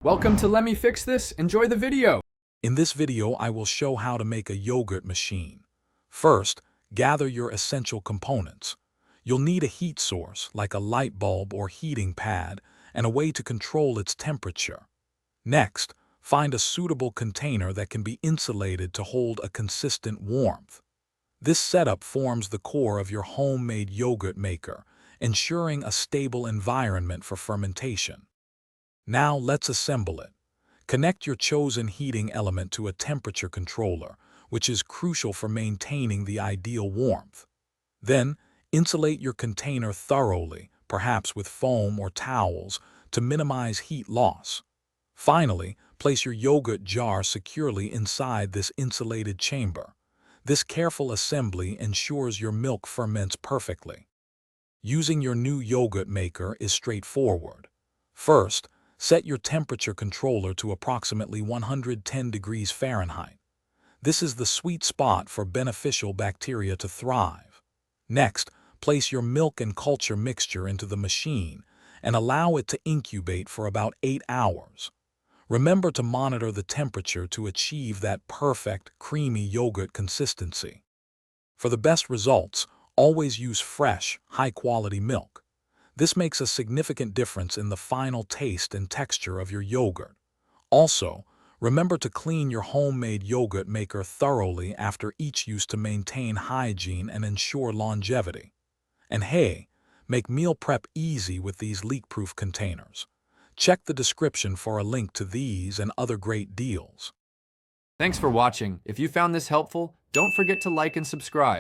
Welcome to Let Me Fix This. Enjoy the video. In this video, I will show how to make a yogurt machine. First, gather your essential components. You'll need a heat source, like a light bulb or heating pad, and a way to control its temperature. Next, find a suitable container that can be insulated to hold a consistent warmth. This setup forms the core of your homemade yogurt maker, ensuring a stable environment for fermentation. Now let's assemble it. Connect your chosen heating element to a temperature controller, which is crucial for maintaining the ideal warmth. Then, insulate your container thoroughly, perhaps with foam or towels, to minimize heat loss. Finally, place your yogurt jar securely inside this insulated chamber. This careful assembly ensures your milk ferments perfectly. Using your new yogurt maker is straightforward. First, set your temperature controller to approximately 110 degrees Fahrenheit. This is the sweet spot for beneficial bacteria to thrive. Next, place your milk and culture mixture into the machine and allow it to incubate for about 8 hours. Remember to monitor the temperature to achieve that perfect, creamy yogurt consistency. For the best results, always use fresh, high-quality milk. This makes a significant difference in the final taste and texture of your yogurt. Also, remember to clean your homemade yogurt maker thoroughly after each use to maintain hygiene and ensure longevity. And hey, make meal prep easy with these leak-proof containers. Check the description for a link to these and other great deals. Thanks for watching. If you found this helpful, don't forget to like and subscribe.